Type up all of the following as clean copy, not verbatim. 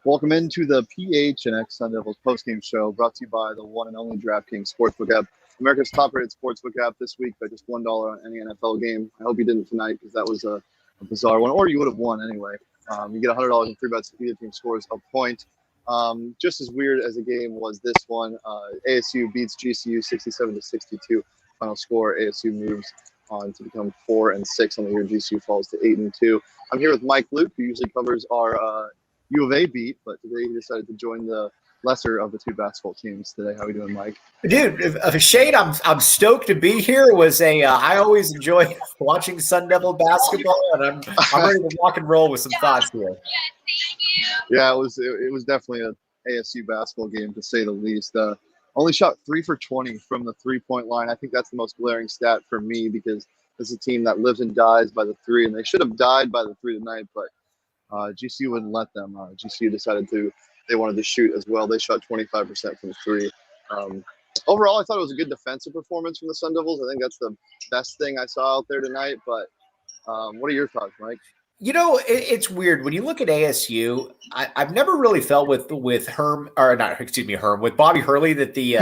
Welcome into the PHNX Sun Devils postgame show, brought to you by the one and only DraftKings Sportsbook app, America's top-rated sportsbook app this week by just $1 on any NFL game. I hope you didn't tonight because that was a bizarre one, or you would have won anyway. You get $100 in free bets if either team scores a point. Just as weird as a game was this one. ASU beats GCU 67-62. Final score: ASU moves on to become 4-6 on the year. GCU falls to 8-2. I'm here with Mike Luke, who usually covers our U of A beat, but today he decided to join the lesser of the two basketball teams today. How are we doing, Mike? Dude, Shane, I'm stoked to be here. I always enjoy watching Sun Devil basketball, and I'm ready to rock and roll with some thoughts here. Yeah, it was definitely an ASU basketball game, to say the least. Only shot 3 for 20 from the three-point line. I think that's the most glaring stat for me because this is a team that lives and dies by the three, and they should have died by the three tonight, but GCU wouldn't let them. GCU decided they wanted to shoot as well. They shot 25% from three. Overall, I thought it was a good defensive performance from the Sun Devils. I think that's the best thing I saw out there tonight. But what are your thoughts, Mike? You know, it's weird when you look at ASU. I've never really felt with Bobby Hurley that the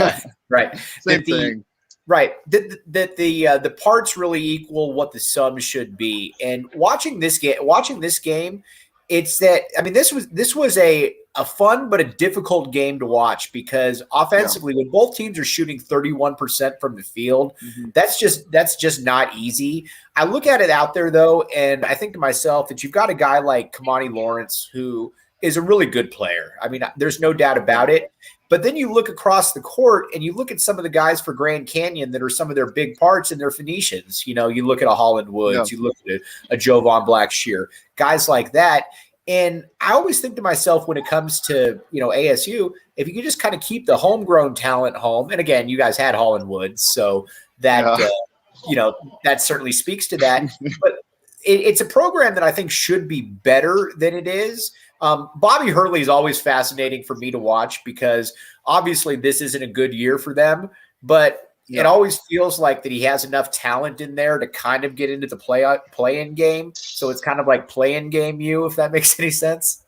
right Same thing. Right. That the parts really equal what the sum should be. And watching this game, it's that, I mean, this was a fun but a difficult game to watch because offensively, when both teams are shooting 31% from the field, that's just not easy. I look at it out there though, and I think to myself that you've got a guy like Kamani Lawrence who is a really good player. I mean, there's no doubt about it. But then you look across the court and you look at some of the guys for Grand Canyon that are some of their big parts and their Phoenicians. You know, you look at a Holland Woods, you look at a Jovan Blackshear, guys like that. And I always think to myself when it comes to, ASU, if you could just kind of keep the homegrown talent home. And again, you guys had Holland Woods, so that, that certainly speaks to that. But it's a program that I think should be better than it is. Bobby Hurley is always fascinating for me to watch because obviously this isn't a good year for them, but it always feels like that he has enough talent in there to kind of get into the play-in game. So it's kind of like play-in game you, if that makes any sense.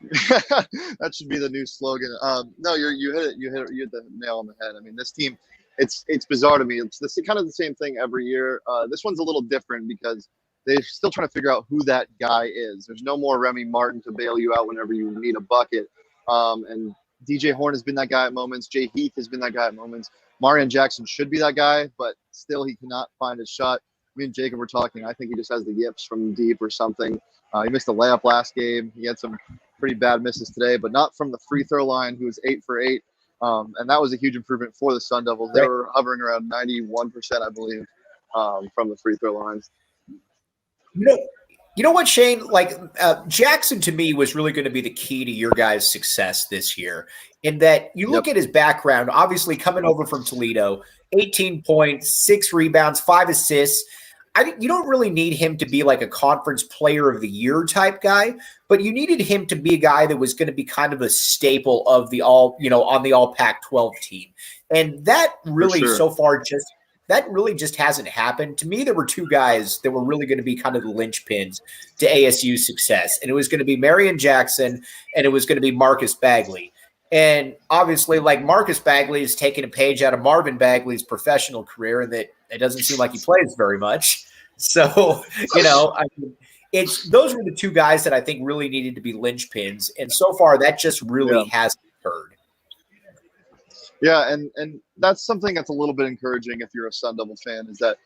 That should be the new slogan. No, you hit the nail on the head. I mean, this team, it's bizarre to me. It's kind of the same thing every year. This one's a little different because they're still trying to figure out who that guy is. There's no more Remy Martin to bail you out whenever you need a bucket. And DJ Horn has been that guy at moments. Jay Heath has been that guy at moments. Marion Jackson should be that guy, but still he cannot find his shot. Me and Jacob were talking. I think he just has the yips from deep or something. He missed a layup last game. He had some pretty bad misses today, but not from the free throw line. He was 8 for 8. And that was a huge improvement for the Sun Devils. They were hovering around 91%, I believe, from the free throw lines. You know what, Shane? Jackson to me was really going to be the key to your guys' success this year. In that you look at his background, obviously coming over from Toledo, 18 points, 6 rebounds, 5 assists. You don't really need him to be like a conference player of the year type guy, but you needed him to be a guy that was going to be kind of a staple of the on the all Pac-12 team. And that really so far just hasn't happened. To me, there were two guys that were really going to be kind of the linchpins to ASU's success. And it was going to be Marion Jackson and it was going to be Marcus Bagley. And obviously, like, Marcus Bagley is taking a page out of Marvin Bagley's professional career, and that it doesn't seem like he plays very much. So, those were the two guys that I think really needed to be linchpins. And so far, that just really hasn't occurred. Yeah, and that's something that's a little bit encouraging if you're a Sun Devil fan, is that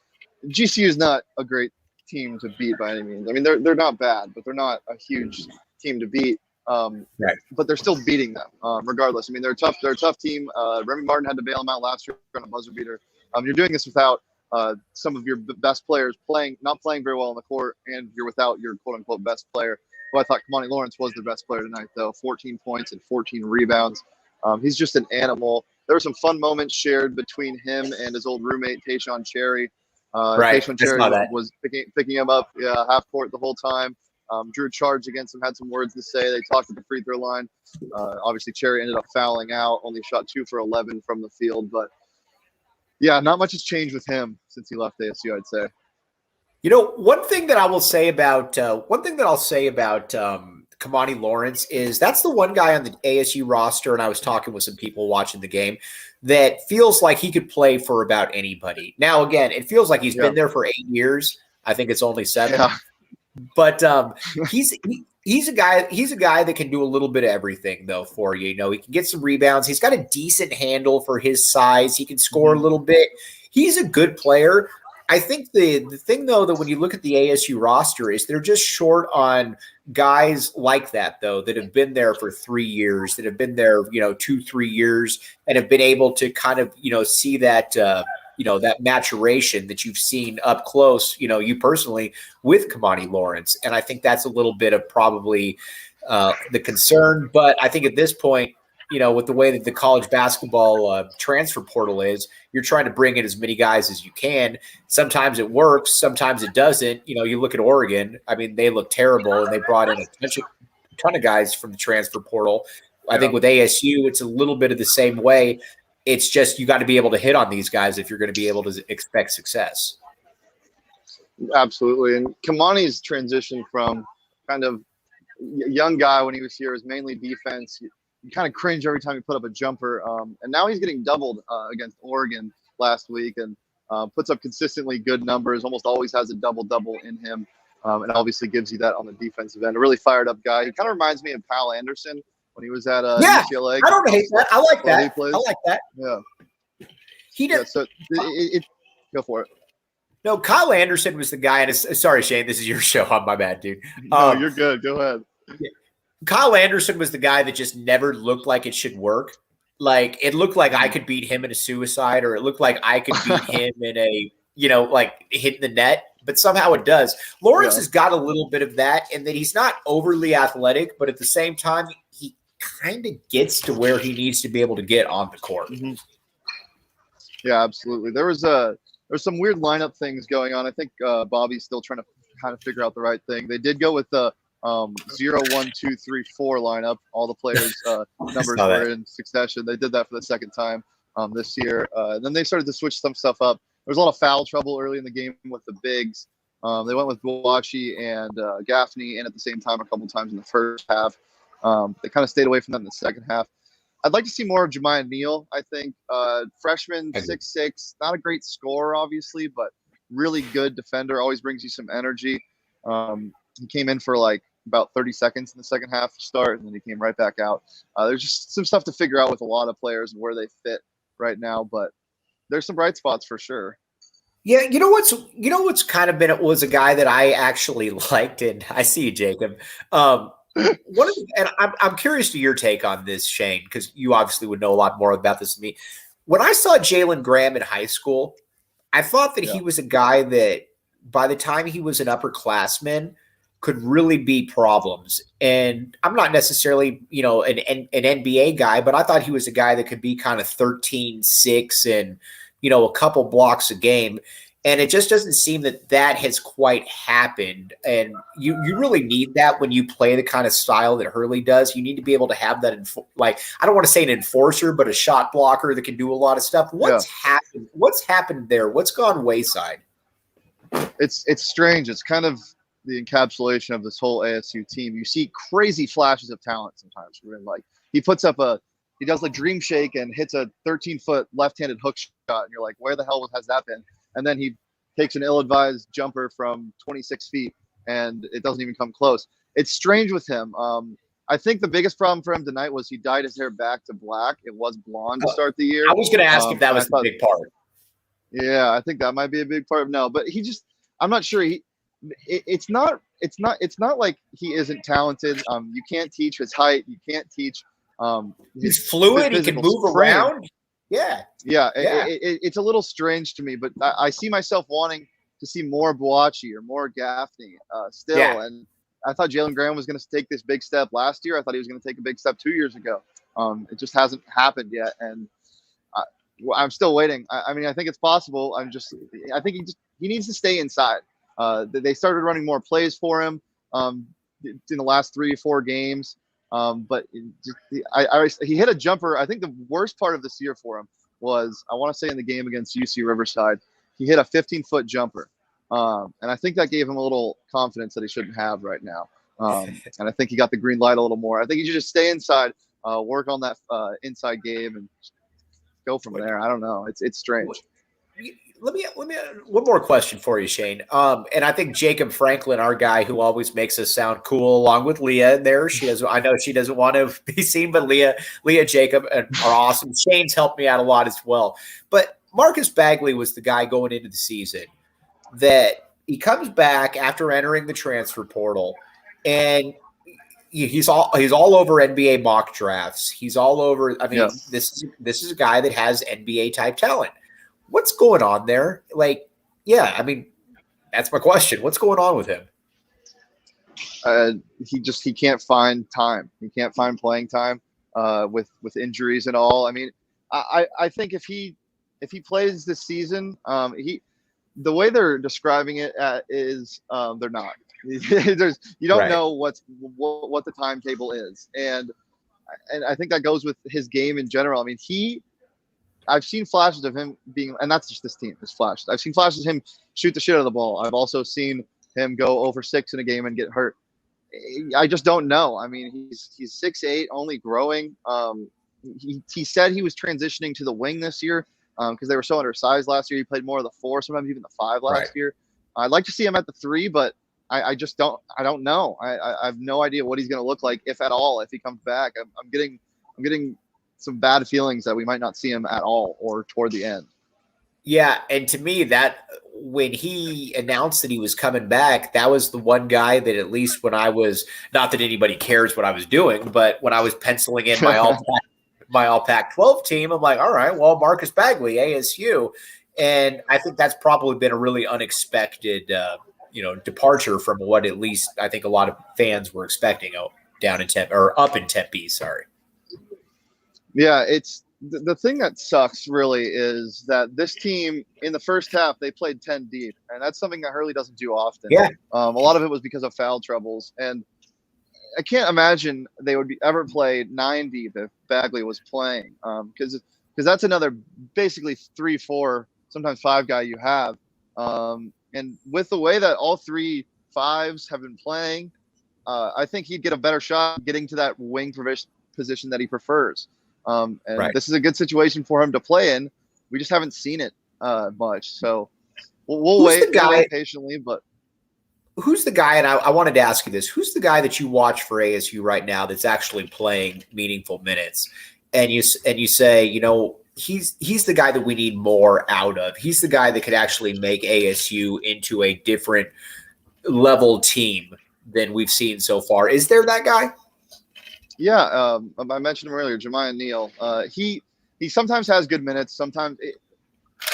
GCU is not a great team to beat by any means. I mean, they're not bad, but they're not a huge team to beat. But they're still beating them regardless. I mean, they're a tough team. Remy Martin had to bail them out last year on a buzzer beater. You're doing this without some of your best players not playing very well on the court, and you're without your quote-unquote best player. Well, I thought Kamani Lawrence was the best player tonight, though. 14 points and 14 rebounds. He's just an animal. There were some fun moments shared between him and his old roommate, Taeshon Cherry. Taeshon Cherry was picking him up half court the whole time. Drew charged against him, had some words to say. They talked at the free throw line. Obviously, Cherry ended up fouling out, only shot 2 for 11 from the field. But, yeah, not much has changed with him since he left ASU, I'd say. One thing that I'll say about Kamani Lawrence is that's the one guy on the ASU roster, and I was talking with some people watching the game that feels like he could play for about anybody. Now, again, it feels like he's been there for 8 years. I think it's only 7. Yeah. But he's a guy that can do a little bit of everything though for you. You know, he can get some rebounds. He's got a decent handle for his size. He can score a little bit. He's a good player. I think the thing though that when you look at the ASU roster is they're just short on guys like that though that have been there for 3 years, that have been there 2-3 years, and have been able to kind of see that that maturation that you've seen up close, you personally with Kamani Lawrence. And I think that's a little bit of probably the concern. But I think at this point, with the way that the college basketball transfer portal is, you're trying to bring in as many guys as you can. Sometimes it works. Sometimes it doesn't. You look at Oregon. I mean, they look terrible, and they brought in a ton of guys from the transfer portal. I think with ASU, it's a little bit of the same way. It's just you got to be able to hit on these guys if you're going to be able to expect success. Absolutely. And Kamani's transition from kind of young guy when he was here was mainly defense. You kind of cringe every time he put up a jumper. And now he's getting doubled against Oregon last week and puts up consistently good numbers, almost always has a double-double in him, and obviously gives you that on the defensive end. A really fired-up guy. He kind of reminds me of Pal Anderson when he was at UCLA. I don't hate that. I like that. I like that. Yeah. He did. Yeah, so go for it. No, Kyle Anderson was the guy. And sorry, Shane, this is your show. I'm my bad, dude. No, you're good. Go ahead. Kyle Anderson was the guy that just never looked like it should work. Like it looked like I could beat him in a suicide, or it looked like I could beat him in a, like hitting the net, but somehow it does. Lawrence has got a little bit of that, and that he's not overly athletic, but at the same time, he kind of gets to where he needs to be able to get on the court. Mm-hmm. Yeah, absolutely. There's some weird lineup things going on. I think Bobby's still trying to kind of figure out the right thing. They did go with the 0, 1, 2, 3, 4 lineup. All the players' numbers were in succession. They did that for the second time this year. Then they started to switch some stuff up. There was a lot of foul trouble early in the game with the bigs. They went with Boachi and Gaffney in at the same time a couple times in the first half. They kind of stayed away from them in the second half. I'd like to see more of Jemiah Neal, I think. Freshman, 6'6", not a great scorer, obviously, but really good defender, always brings you some energy. He came in for about 30 seconds in the second half start, and then he came right back out. There's just some stuff to figure out with a lot of players and where they fit right now, but there's some bright spots for sure. Yeah, what's kind of been it was a guy that I actually liked, and I see you, Jacob. And I'm curious to your take on this, Shane, because you obviously would know a lot more about this than me. When I saw Jalen Graham in high school, I thought that he was a guy that by the time he was an upperclassman could really be problems. And I'm not necessarily, an NBA guy, but I thought he was a guy that could be kind of 13-6 and, a couple blocks a game. And it just doesn't seem that has quite happened. And you really need that when you play the kind of style that Hurley does. You need to be able to have that, I don't want to say an enforcer, but a shot blocker that can do a lot of stuff. What's happened? What's happened there? What's gone wayside? It's strange. It's kind of the encapsulation of this whole ASU team. You see crazy flashes of talent sometimes. He does dream shake and hits a 13-foot left-handed hook shot, and you're like, where the hell has that been? And then he takes an ill-advised jumper from 26 feet, and it doesn't even come close. It's strange with him. I think the biggest problem for him tonight was he dyed his hair back to black. It was blonde to start the year. I was going to ask if that was the big part. Yeah, I think that might be a big part of no, but I'm not sure. It's not like he isn't talented. You can't teach his height. You can't teach. He's fluid. He can move around. Yeah. It's a little strange to me, but I see myself wanting to see more Boachi or more Gaffney still. Yeah. And I thought Jalen Graham was going to take this big step last year. I thought he was going to take a big step 2 years ago. It just hasn't happened yet, and I'm still waiting. I mean, I think it's possible. I think he needs to stay inside. They started running more plays for him in the last 3 or 4 games. But he hit a jumper. I think the worst part of this year for him was, I want to say in the game against UC Riverside, he hit a 15-foot jumper. And I think that gave him a little confidence that he shouldn't have right now. And I think he got the green light a little more. I think he should just stay inside, work on that inside game, and go from there. I don't know. It's strange. Let me one more question for you, Shane. And I think Jacob Franklin, our guy who always makes us sound cool, along with Leah in there. I know she doesn't want to be seen, but Leah, Jacob are awesome. Shane's helped me out a lot as well. But Marcus Bagley was the guy going into the season that he comes back after entering the transfer portal, and he's all over NBA mock drafts. He's all over. I mean, Yes. this is a guy that has NBA type talent. What's going on there? Like, yeah, I mean, that's my question. What's going on with him? He can't find time. He can't find playing time with injuries and all. I mean, I think if he plays this season, the way they're describing it is they're not. You don't know what the timetable is, and I think that goes with his game in general. I mean, I've seen flashes of him being, and that's just this team. It's flashes. I've seen flashes of him shoot the shit out of the ball. I've also seen him go over 6 in a game and get hurt. I just don't know. I mean, he's 6'8", only growing. He said he was transitioning to the wing this year because they were so undersized last year. He played more of the 4, sometimes even the 5 last year. I'd like to see him at the 3, but I just don't. I don't know. I have no idea what he's going to look like, if at all, if he comes back. I'm getting some bad feelings that we might not see him at all or toward the end. Yeah, and to me, that when he announced that he was coming back, that was the one guy that, at least when I was, not that anybody cares what I was doing, but when I was penciling in my all Pac-12 team, I'm like, all right, well, Marcus Bagley, ASU, and I think that's probably been a really unexpected, departure from what at least I think a lot of fans were expecting down in up in Tempe. Sorry. Yeah, it's the thing that sucks really is that this team in the first half, they played 10 deep, and that's something that Hurley doesn't do often. Yeah. A lot of it was because of foul troubles, and I can't imagine they would ever play 9 deep if Bagley was playing, because that's another basically 3, 4, sometimes 5 guy you have, and with the way that all 3 5s have been playing, I think he'd get a better shot getting to that wing position that he prefers. This is a good situation for him to play in. We just haven't seen it much, so we'll wait patiently. But who's the guy? And I wanted to ask you this: who's the guy that you watch for ASU right now that's actually playing meaningful minutes? And you say, he's the guy that we need more out of. He's the guy that could actually make ASU into a different level team than we've seen so far. Is there that guy? Yeah, I mentioned him earlier, Jemiah Neal. He sometimes has good minutes. Sometimes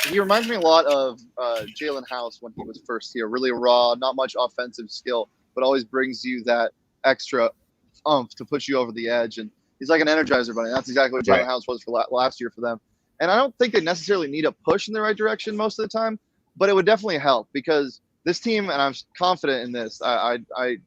he reminds me a lot of Jalen House when he was first here. Really raw, not much offensive skill, but always brings you that extra oomph to put you over the edge. And he's like an energizer bunny. That's exactly what Jalen House was for last year for them. And I don't think they necessarily need a push in the right direction most of the time, but it would definitely help because this team, and I'm confident in this, I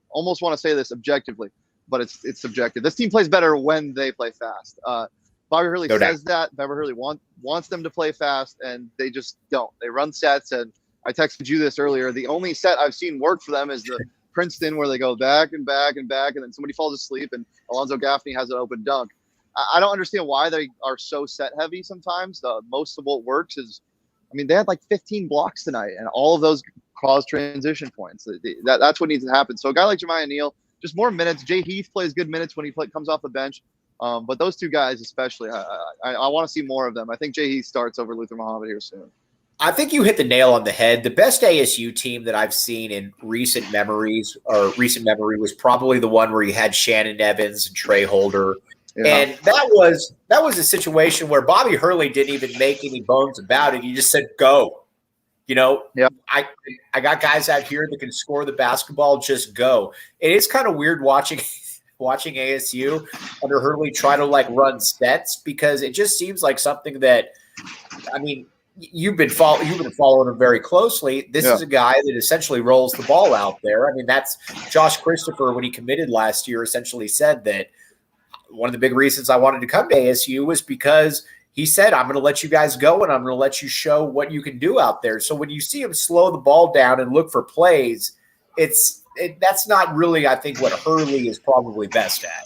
almost want to say this objectively, but it's subjective. This team plays better when they play fast. Bobby Hurley says that. Bobby Hurley wants them to play fast, and they just don't. They run sets, and I texted you this earlier. The only set I've seen work for them is the Princeton where they go back and back and back, and then somebody falls asleep, and Alonzo Gaffney has an open dunk. I don't understand why they are so set heavy sometimes. Most of what works is, they had like 15 blocks tonight, and all of those cause transition points. That's what needs to happen. So a guy like Jemiah Neal, just more minutes. Jay Heath plays good minutes when he comes off the bench. But those 2 guys especially, I want to see more of them. I think Jay Heath starts over Luther Muhammad here soon. I think you hit the nail on the head. The best ASU team that I've seen in recent memory was probably the one where you had Shannon Evans and Trey Holder. Yeah. And that was a situation where Bobby Hurley didn't even make any bones about it. He just said, go. Yeah. I got guys out here that can score the basketball, just go. It is kind of weird watching ASU under Hurley try to run sets because it just seems like something that, you've been following him very closely. This is a guy that essentially rolls the ball out there. That's Josh Christopher when he committed last year essentially said that one of the big reasons I wanted to come to ASU was because he said, I'm going to let you guys go and I'm going to let you show what you can do out there. So when you see him slow the ball down and look for plays, it's that's not really, I think, what Hurley is probably best at.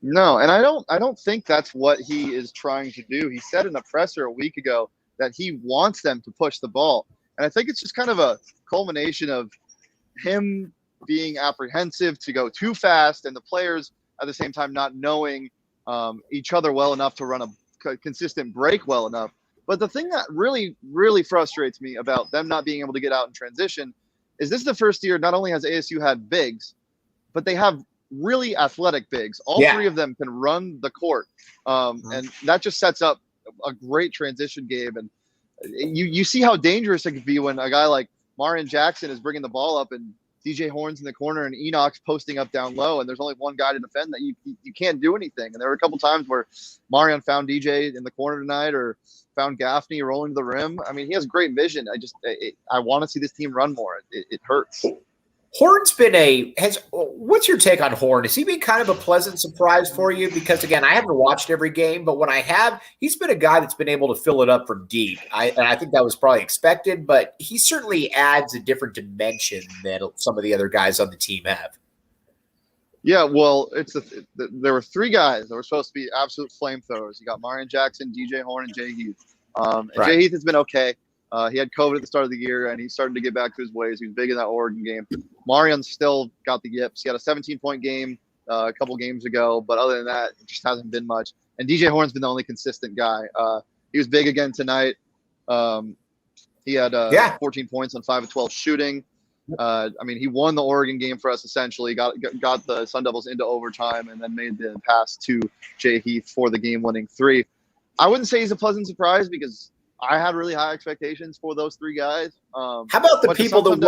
No, and I don't think that's what he is trying to do. He said in a presser a week ago that he wants them to push the ball. And I think it's just kind of a culmination of him being apprehensive to go too fast and the players at the same time not knowing each other well enough to run a consistent break well enough. But the thing that really, really frustrates me about them not being able to get out in transition is this is the first year not only has ASU had bigs, but they have really athletic bigs. All three of them can run the court. And that just sets up a great transition game. And you see how dangerous it could be when a guy like Marion Jackson is bringing the ball up and DJ Horn's in the corner and Enoch's posting up down low, and there's only one guy to defend that. You can't do anything. And there were a couple times where Marion found DJ in the corner tonight or found Gaffney rolling to the rim. I mean, he has great vision. I want to see this team run more. It hurts. Horn's been what's your take on Horn? Has he been kind of a pleasant surprise for you? Because again, I haven't watched every game, but when I have, he's been a guy that's been able to fill it up from deep. And I think that was probably expected, but he certainly adds a different dimension than some of the other guys on the team have. Yeah, well, there were three guys that were supposed to be absolute flamethrowers. You got Marion Jackson, DJ Horn, and Jay Heath. Jay Heath has been okay. He had COVID at the start of the year, and he's starting to get back to his ways. He was big in that Oregon game. Marion's still got the yips. He had a 17-point game a couple games ago, but other than that, it just hasn't been much. And DJ Horn's been the only consistent guy. He was big again tonight. He had 14 points on 5 of 12 shooting. I mean, he won the Oregon game for us essentially. Got the Sun Devils into overtime, and then made the pass to Jay Heath for the game-winning three. I wouldn't say he's a pleasant surprise because I had really high expectations for those three guys. How about the people that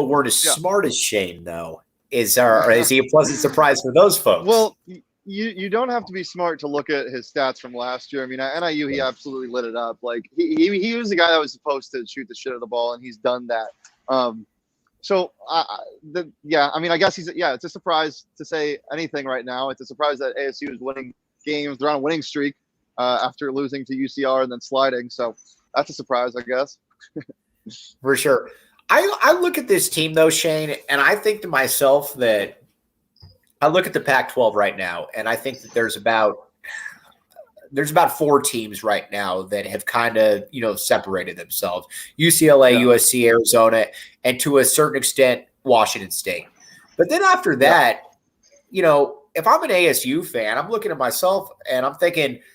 weren't as smart as Shane, though? Is he a pleasant surprise for those folks? Well, you don't have to be smart to look at his stats from last year. I mean, at NIU, he absolutely lit it up. Like he was the guy that was supposed to shoot the shit out of the ball, and he's done that. I mean, I guess it's a surprise to say anything right now. It's a surprise that ASU is winning games. They're on a winning streak. After losing to UCR and then sliding. So that's a surprise, I guess. For sure. I look at this team, though, Shane, and I think to myself that I look at the Pac-12 right now, and I think that there's about 4 teams right now that have kind of, separated themselves. UCLA, USC, Arizona, and to a certain extent, Washington State. But then after that, if I'm an ASU fan, I'm looking at myself and I'm thinking –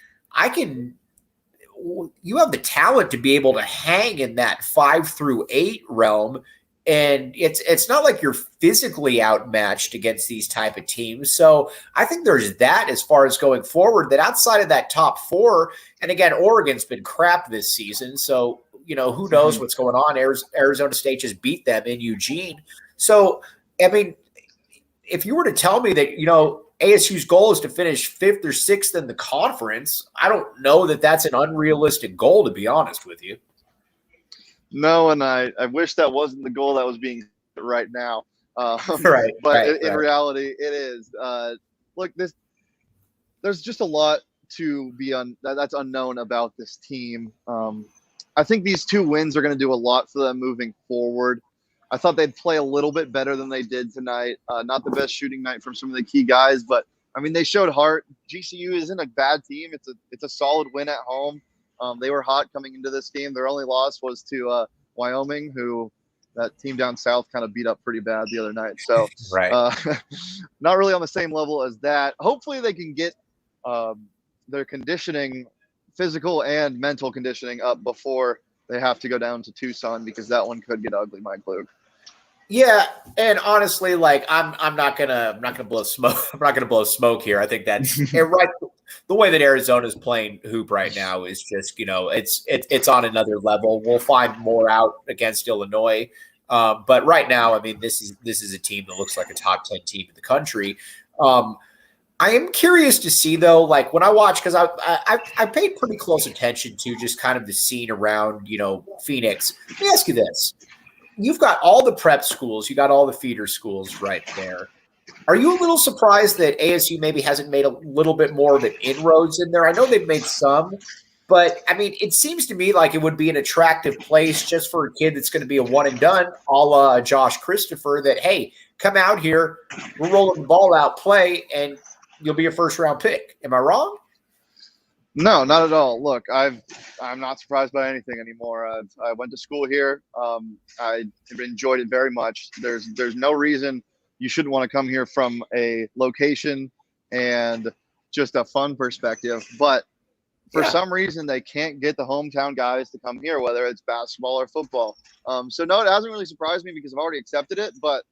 you have the talent to be able to hang in that 5 through 8 realm. And it's not like you're physically outmatched against these type of teams. So I think there's that as far as going forward, that outside of that top 4, and again, Oregon's been crap this season. So, who knows what's going on. Arizona State just beat them in Eugene. So, I mean, if you were to tell me that, ASU's goal is to finish 5th or 6th in the conference, I don't know that that's an unrealistic goal, to be honest with you. No, and I wish that wasn't the goal that was being right now. Right. But in reality, it is. Look, there's just a lot to be that's unknown about this team. I think these 2 wins are going to do a lot for them moving forward. I thought they'd play a little bit better than they did tonight. Not the best shooting night from some of the key guys, but I mean, they showed heart. GCU isn't a bad team. It's a solid win at home. They were hot coming into this game. Their only loss was to Wyoming, who that team down south kind of beat up pretty bad the other night. So not really on the same level as that. Hopefully they can get their conditioning, physical and mental conditioning, up before they have to go down to Tucson, because that one could get ugly, Mike Luke. Yeah, and honestly, like I'm not gonna blow smoke. I'm not gonna blow smoke here. I think that's right. The way that Arizona's playing hoop right now is just, it's on another level. We'll find more out against Illinois, but right now, I mean, this is a team that looks like a top 10 team in the country. I am curious to see, though, like when I watch, because I paid pretty close attention to just kind of the scene around, Phoenix. Let me ask you this. You've got all the prep schools. You got all the feeder schools right there. Are you a little surprised that ASU maybe hasn't made a little bit more of an inroads in there? I know they've made some, But I mean, it seems to me like it would be an attractive place just for a kid that's going to be a one and done, a la Josh Christopher. That hey, come out here, we're rolling the ball out, play, and you'll be a first round pick. Am I wrong? No, not at all. Look, I'm not surprised by anything anymore. I went to school here. I enjoyed it very much. There's no reason you shouldn't want to come here from a location and just a fun perspective. But for some reason, they can't get the hometown guys to come here, whether it's basketball or football. So no, it hasn't really surprised me because I've already accepted it. But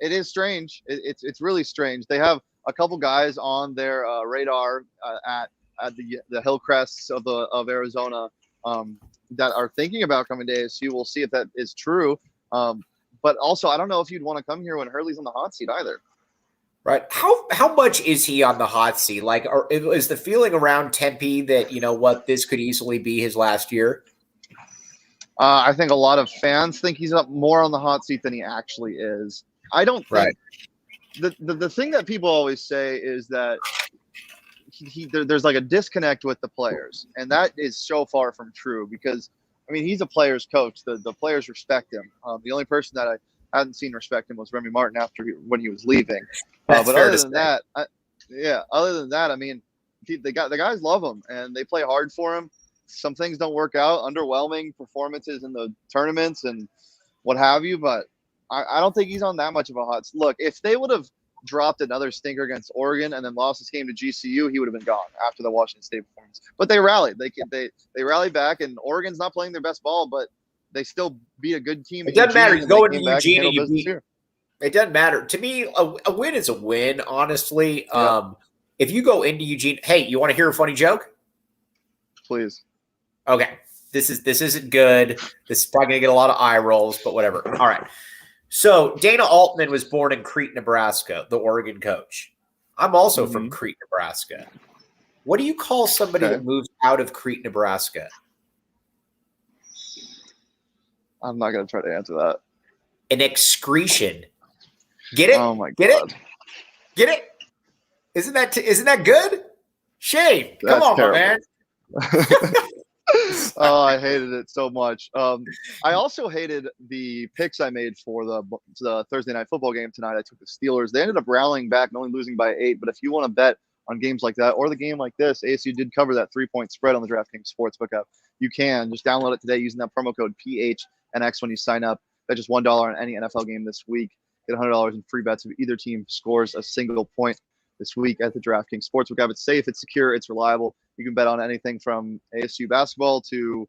it is strange. It's really strange. They have a couple guys on their radar at the Hillcrests of Arizona that are thinking about coming to ASU. We'll see if that is true. But also, I don't know if you'd want to come here when Hurley's on the hot seat either. Right. How much is he on the hot seat? Like, is the feeling around Tempe that, you know what, this could easily be his last year? I think a lot of fans think he's up more on the hot seat than he actually is. I don't think the thing that people always say is that there's like a disconnect with the players, and that is so far from true because, I mean, he's a player's coach. The players respect him. The only person that I hadn't seen respect him was Remy Martin when he was leaving. But other than that, I mean, the guys love him and they play hard for him. Some things don't work out, underwhelming performances in the tournaments and what have you, but I don't think he's on that much of a hot. Look, if they would have dropped another stinker against Oregon and then lost this game to GCU, he would have been gone after the Washington State performance. But they rallied. They rallied back, and Oregon's not playing their best ball, but they still beat a good team. It doesn't matter. You go into Eugene and you beat. It doesn't matter. To me, a win is a win, honestly. Yeah. If you go into Eugene, hey, you want to hear a funny joke? Please. Okay. This isn't good. This is probably going to get a lot of eye rolls, but whatever. All right. So Dana Altman was born in Crete, Nebraska, the Oregon coach. I'm also from Crete, Nebraska. What do you call somebody that moves out of Crete, Nebraska? I'm not going to try to answer that. An excretion. Get it? Oh my God. Get it? Isn't that good? Shane, come on, my man. Oh, I hated it so much. I also hated the picks I made for the Thursday night football game tonight. I took the Steelers. They ended up rallying back and only losing by 8. But if you want to bet on games like that or the game like this, ASU did cover that 3-point spread on the DraftKings Sportsbook app. You can just download it today using that promo code PHNX when you sign up. Bet just $1 on any NFL game this week. Get $100 in free bets if either team scores a single point this week at the DraftKings Sportsbook app. It's safe, it's secure, it's reliable. You can bet on anything from ASU basketball to,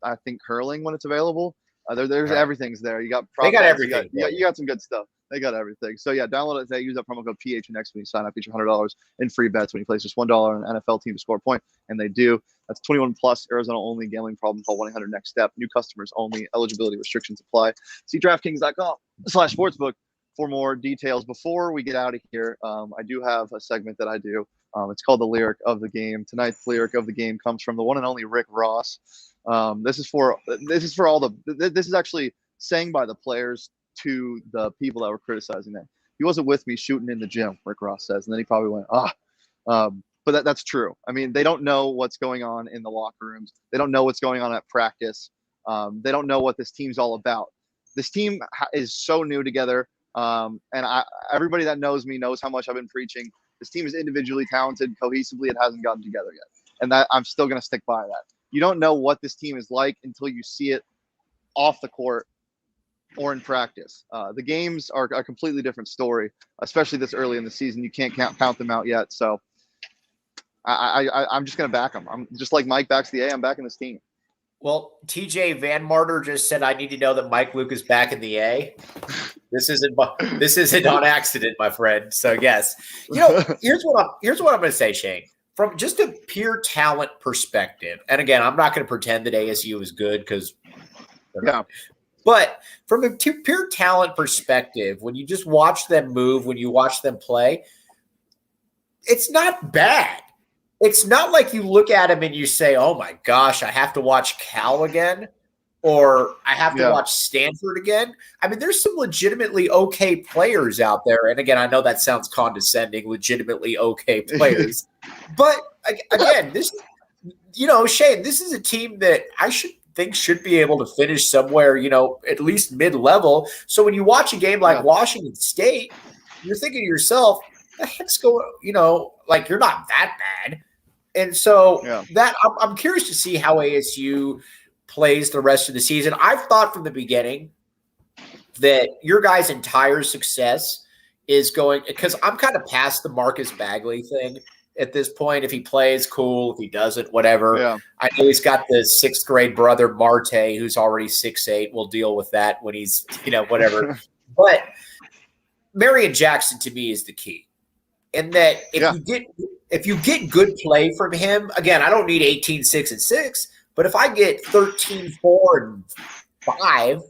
I think, curling when it's available. There's everything's there. You got they got everything. You got some good stuff. They got everything. So yeah, download it today. Use that promo code PHNX when you sign up. Get your $100 in free bets when you place just $1 on an NFL team to score a point, and they do. That's 21 plus. Arizona only. Gambling problem? Call 1-800-NEXT-STEP. New customers only. Eligibility restrictions apply. See DraftKings.com/sportsbook for more details. Before we get out of here, I do have a segment that I do. It's called the Lyric of the Game. Tonight's Lyric of the Game comes from the one and only Rick Ross. This is actually sang by the players to the people that were criticizing them. He wasn't with me shooting in the gym, Rick Ross says, and then he probably went, but that's true. I mean, they don't know what's going on in the locker rooms. They don't know what's going on at practice. They don't know what this team's all about. This team is so new together. And everybody that knows me knows how much I've been preaching. This team is individually talented. Cohesively, it hasn't gotten together yet. And that I'm still going to stick by that. You don't know what this team is like until you see it off the court or in practice. The games are a completely different story, especially this early in the season. You can't count them out yet. So I'm just going to back them. I'm just like Mike backs the A. I'm backing this team. Well, TJ Van Marter just said, I need to know that Mike Luke is back in the A. This isn't on accident, my friend. So yes, here's what I'm going to say, Shane. From just a pure talent perspective, and again, I'm not going to pretend that ASU is good because, but from a pure talent perspective, when you just watch them move, when you watch them play, it's not bad. It's not like you look at him and you say, oh my gosh, I have to watch Cal again, or I have to watch Stanford again. I mean, there's some legitimately okay players out there. And again, I know that sounds condescending, legitimately okay players. But again, Shane, this is a team that I should be able to finish somewhere, at least mid-level. So when you watch a game like Washington State, you're thinking to yourself, the heck's going, like you're not that bad. And so that I'm curious to see how ASU plays the rest of the season. I've thought from the beginning that your guys' entire success is going, because I'm kind of past the Marcus Bagley thing at this point. If he plays, cool. If he doesn't, whatever. Yeah. I know he's got the 6th grade brother, Marte, who's already 6'8". We'll deal with that when he's, whatever. But Marion Jackson to me is the key. And that if you get good play from him, again, I don't need 18, 6, and 6, but if I get 13, 4, and 5,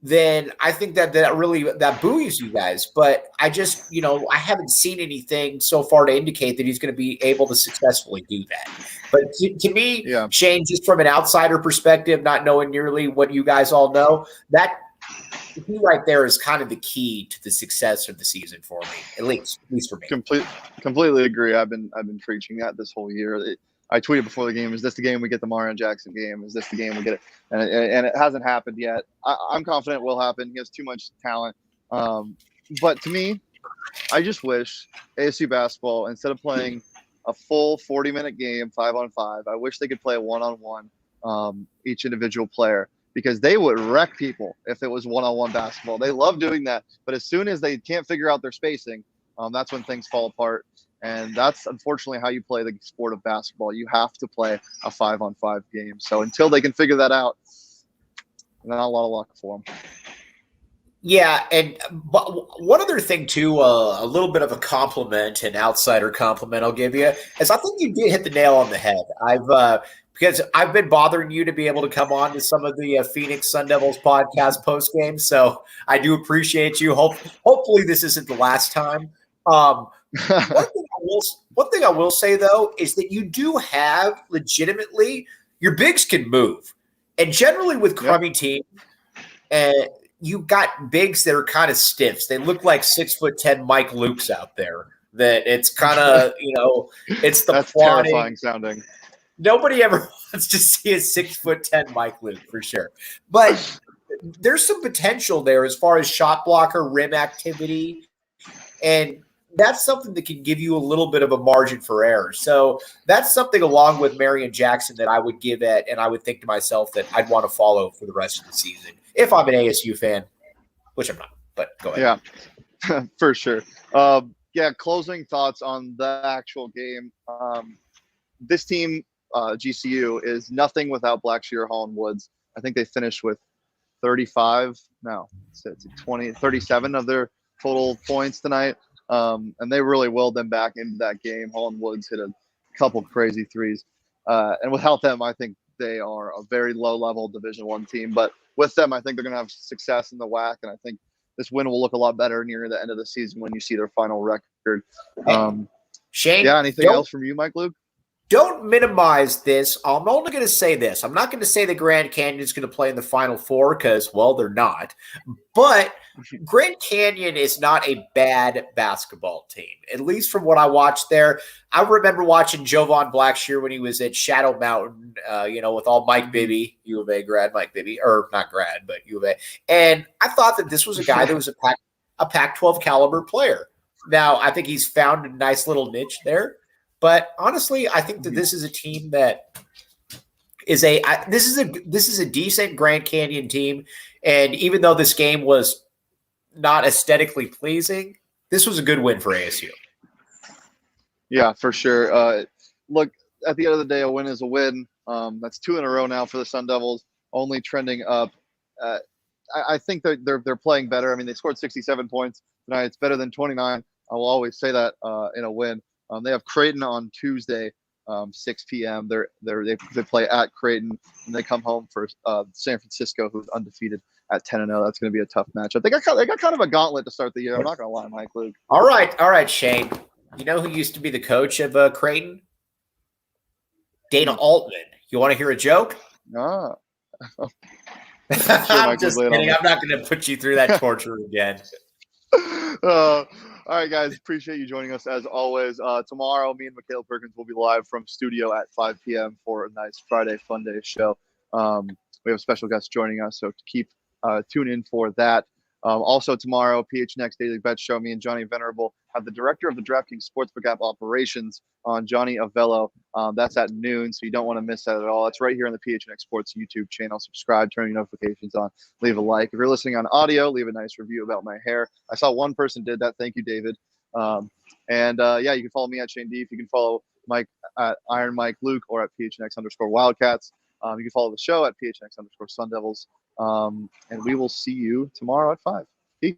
then I think that really buoys you guys. But I just, I haven't seen anything so far to indicate that he's going to be able to successfully do that. But to me, Shane, just from an outsider perspective, not knowing nearly what you guys all know, that he right there is kind of the key to the success of the season for me, at least for me. Completely agree. I've been preaching that this whole year. I tweeted before the game, is this the game we get the Marion Jackson game? Is this the game we get it? And it hasn't happened yet. I'm confident it will happen. He has too much talent. But to me, I just wish ASU basketball, instead of playing a full 40-minute game, 5-on-5, I wish they could play a 1-on-1, each individual player, because they would wreck people if it was 1-on-1 basketball. They love doing that. But as soon as they can't figure out their spacing, that's when things fall apart. And that's unfortunately how you play the sport of basketball. You have to play a 5-on-5 game. So until they can figure that out, not a lot of luck for them. Yeah, and one other thing too, a little bit of a compliment, an outsider compliment I'll give you, is I think you did hit the nail on the head. Because I've been bothering you to be able to come on to some of the Phoenix Sun Devils podcast post game, so I do appreciate you. Hopefully this isn't the last time. One thing I will say though is that you do have legitimately your bigs can move, and generally with crummy teams, you got bigs that are kind of stiffs. They look like 6'10" Mike Lukes out there. That it's kind of it's the that's plotting. Terrifying sounding. Nobody ever wants to see a 6'10" Mike Luke for sure, but there's some potential there as far as shot blocker, rim activity, and that's something that can give you a little bit of a margin for error. So that's something along with Marion Jackson that I would give it, and I would think to myself that I'd want to follow for the rest of the season if I'm an ASU fan, which I'm not. But go ahead. Yeah, for sure. Closing thoughts on the actual game. This team, GCU, is nothing without Blackshear, Holland Woods. I think they finished with 37 of their total points tonight. And they really willed them back into that game. Holland Woods hit a couple crazy threes. And without them, I think they are a very low-level Division I team. But with them, I think they're going to have success in the WAC. And I think this win will look a lot better near the end of the season when you see their final record. Shane, anything else from you, Mike Luke? Don't minimize this. I'm only going to say this. I'm not going to say the Grand Canyon is going to play in the Final Four because, well, they're not. But Grand Canyon is not a bad basketball team, at least from what I watched there. I remember watching Jovan Blackshear when he was at Shadow Mountain, with all Mike Bibby, U of A grad, Mike Bibby, or not grad, but U of A. And I thought that this was a guy that was a Pac-12 caliber player. Now, I think he's found a nice little niche there. But honestly, I think that this is a team that is this is a decent Grand Canyon team. And even though this game was not aesthetically pleasing, this was a good win for ASU. Yeah, for sure. Look, at the end of the day, a win is a win. That's 2 in a row now for the Sun Devils, only trending up. I think that they're playing better. I mean, they scored 67 points tonight. It's better than 29. I will always say that in a win. They have Creighton on Tuesday, 6 p.m. They play at Creighton, and they come home for San Francisco, who's undefeated at 10-0. That's going to be a tough matchup. They got kind of a gauntlet to start the year. I'm not going to lie, Mike Luke. All right, Shane. You know who used to be the coach of Creighton? Dana Altman. You want to hear a joke? Ah. I'm just kidding. I'm not going to put you through that torture again. All right, guys. Appreciate you joining us as always. Tomorrow, me and Mikhail Perkins will be live from studio at 5 p.m. for a nice Friday Fun Day show. We have special guests joining us, so tune in for that. Also tomorrow, PHNX Daily Bet Show. Me and Johnny Venerable have the director of the DraftKings Sportsbook app operations on, Johnny Avello. That's at noon, so you don't want to miss that at all. That's right here on the PHNX Sports YouTube channel. Subscribe, turn your notifications on, leave a like. If you're listening on audio, leave a nice review about my hair. I saw one person did that. Thank you, David. Yeah, you can follow me at Shane Deef. You can follow Mike at Iron Mike Luke or at PHNX_Wildcats. You can follow the show at PHNX_Sun Devils. And we will see you tomorrow at 5. Peace.